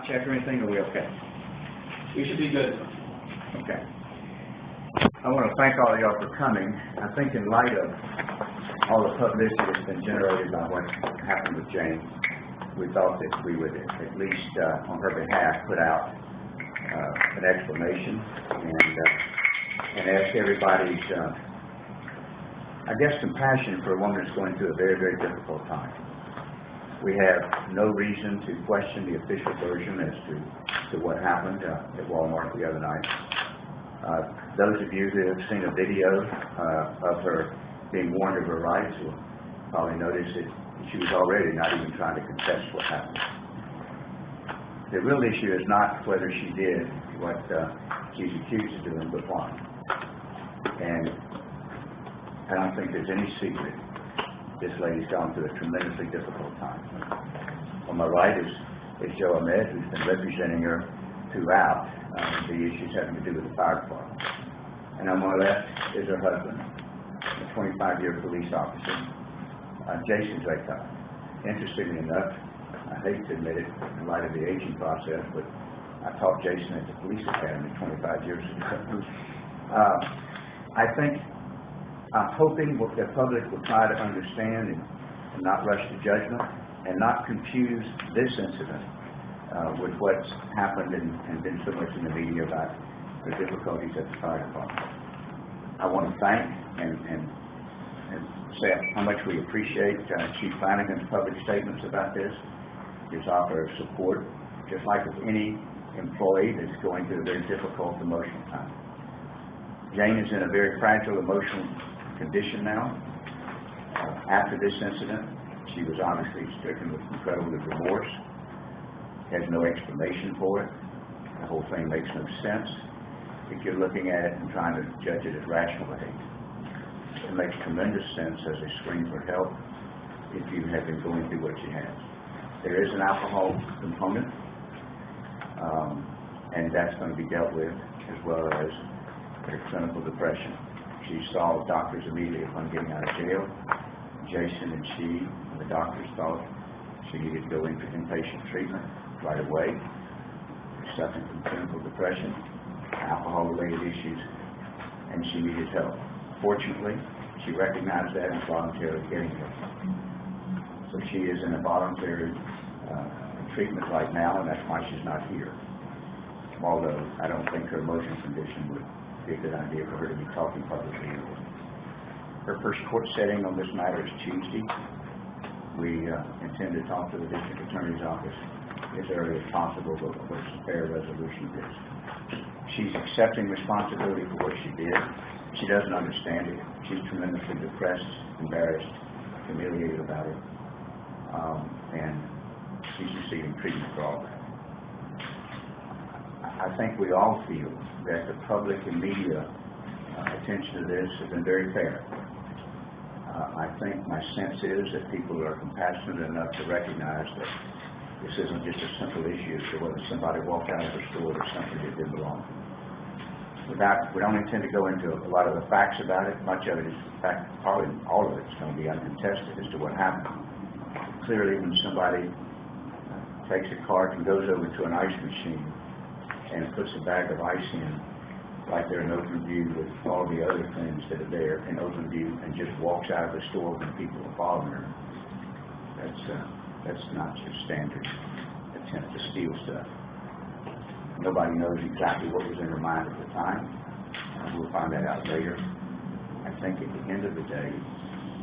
check or anything, or are we okay? We should be good. Okay. I want to thank all of y'all for coming. I think in light of all the publicity that's been generated by what happened with Jane, we thought that we would at least, on her behalf, put out an explanation and ask everybody's, I guess, compassion for a woman that's going through a very, very difficult time. We have no reason to question the official version as to what happened at Walmart the other night. Those of you who have seen a video of her being warned of her rights will probably notice that she was already not even trying to contest what happened. The real issue is not whether she did what she's accused of doing, but why. And I don't think there's any secret this lady's gone through a tremendously difficult time. On my right is Joe Ahmed, who's been representing her throughout the issues having to do with the fire department. And on my left is her husband, a 25-year police officer, Jason Draycott. Interestingly enough, I hate to admit it in light of the aging process, but I taught Jason at the police academy 25 years ago. I'm hoping what the public will try to understand and not rush to judgment and not confuse this incident with what's happened and been so much in the media about the difficulties at the fire department. I want to thank and say how much we appreciate Chief Flanagan's public statements about this, his offer of support, just like with any employee that's going through a very difficult emotional time. Jane is in a very fragile emotional condition now. After this incident, she was obviously stricken with incredible remorse, has no explanation for it. The whole thing makes no sense if you're looking at it and trying to judge it as rational behavior. It makes tremendous sense as a scream for help if you have been going through what she has. There is an alcohol component, and that's going to be dealt with, as well as her clinical depression. She saw doctors immediately upon getting out of jail. Jason and she and the doctors thought she needed to go in for inpatient treatment right away. Suffering from clinical depression, alcohol-related issues, and she needed help. Fortunately, she recognized that and voluntarily getting help. So she is in a voluntary treatment right now, and that's why she's not here. Although I don't think her emotional condition would be a good idea for her to be talking publicly. Her first court setting on this matter is Tuesday. We intend to talk to the district attorney's office as early as possible, but what's a fair resolution of this. She's accepting responsibility for what she did. She doesn't understand it. She's tremendously depressed, embarrassed, humiliated about it, and she's receiving treatment for all that. I think we all feel that the public and media attention to this has been very fair. I think my sense is that people are compassionate enough to recognize that this isn't just a simple issue as to whether somebody walked out of a store or something that didn't belong to them. We don't intend to go into a lot of the facts about it. Much of it is, in fact, probably all of it is going to be uncontested as to what happened. Clearly, when somebody takes a cart and goes over to an ice machine and puts a bag of ice in, right there in open view with all the other things that are there in open view, and just walks out of the store when people are following her, that's not your standard attempt to steal stuff. Nobody knows exactly what was in her mind at the time. We'll find that out later. I think at the end of the day,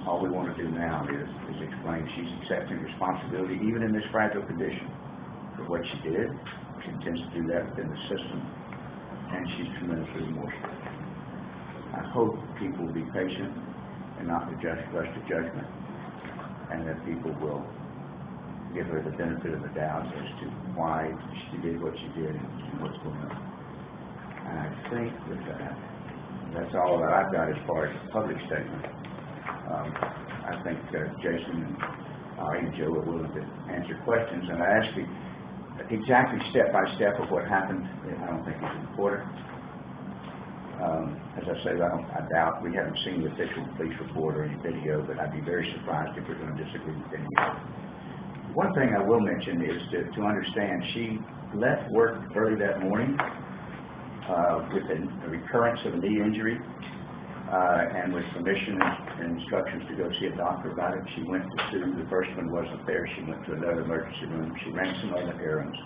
all we want to do now is explain she's accepting responsibility, even in this fragile condition, for what she did. She intends to do that within the system, and she's tremendously remorseful. I hope people will be patient and not rush to judgment, and that people will give her the benefit of the doubt as to why she did what she did and what's going on. And I think with that, that's all that I've got as far as a public statement. I think Jason and I and Joe are willing to answer questions, and I ask you exactly step by step of what happened. I don't think it's important. As I say, I doubt we haven't seen the official police report or any video, but I'd be very surprised if we're going to disagree with any of it. One thing I will mention is to understand, she left work early that morning with a recurrence of a knee injury, and with permission and instructions to go see a doctor about it. She went to the first one wasn't there. She went to another emergency room. She ran some other errands.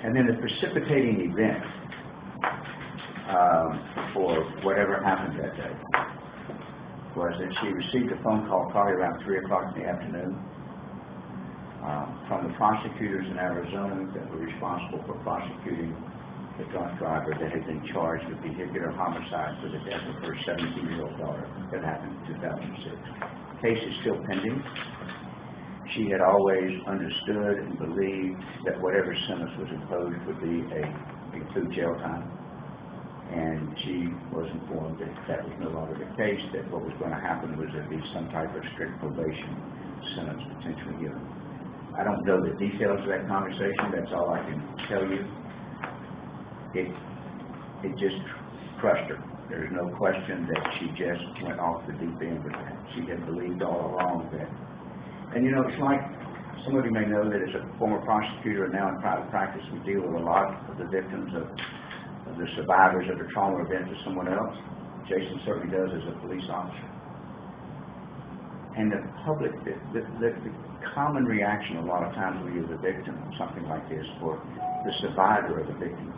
And then the precipitating event for whatever happened that day was that she received a phone call probably around 3 o'clock in the afternoon from the prosecutors in Arizona that were responsible for prosecuting the drunk driver that had been charged with vehicular homicide for the death of her 17-year-old daughter. That happened in 2006. The case is still pending. She had always understood and believed that whatever sentence was imposed would include jail time. And she was informed that that was no longer the case, that what was going to happen was there'd be some type of strict probation sentence potentially given. I don't know the details of that conversation. That's all I can tell you. It just crushed her. There's no question that she just went off the deep end with that. She had believed all along that. And you know, it's like, some of you may know that as a former prosecutor and now in private practice, we deal with a lot of the victims of the survivors of a trauma event to someone else. Jason certainly does as a police officer. And the public, the common reaction a lot of times when you're the victim of something like this, or the survivor of the victim,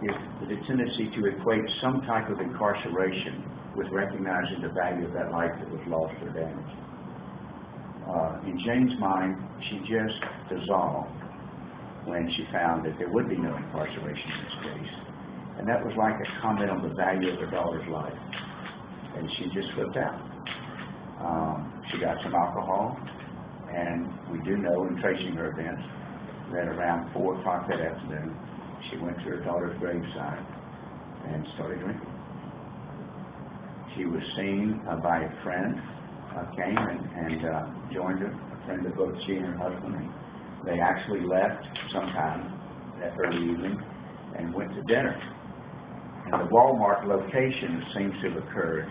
is the tendency to equate some type of incarceration with recognizing the value of that life that was lost or damaged. In Jane's mind, she just dissolved when she found that there would be no incarceration in this case. And that was like a comment on the value of her daughter's life. And she just flipped out. She got some alcohol, and we do know in tracing her events that around 4 o'clock that afternoon, she went to her daughter's graveside and started drinking. She was seen by a friend, came and joined her, a friend of both she and her husband. And they actually left sometime that early evening and went to dinner. And the Walmart location seems to have occurred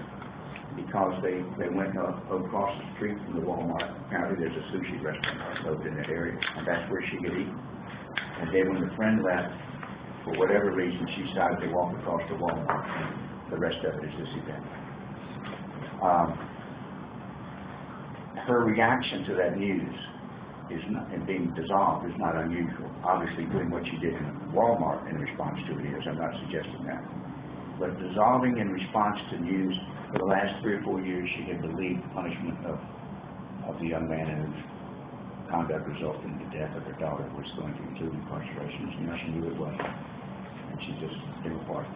because they went across the street from the Walmart. Apparently there's a sushi restaurant located in that area, and that's where she could eat. And then when the friend left, for whatever reason, she decided to walk across the Walmart, and the rest of it is this event. Her reaction to that news and being dissolved is not unusual. Obviously, doing what she did in Walmart in response to it is. I'm not suggesting that. But dissolving in response to news, for the last 3 or 4 years, she had believed punishment of the young man whose conduct resulted in the death of her daughter was going to include incarceration. You know, she knew it was. And she just didn't part.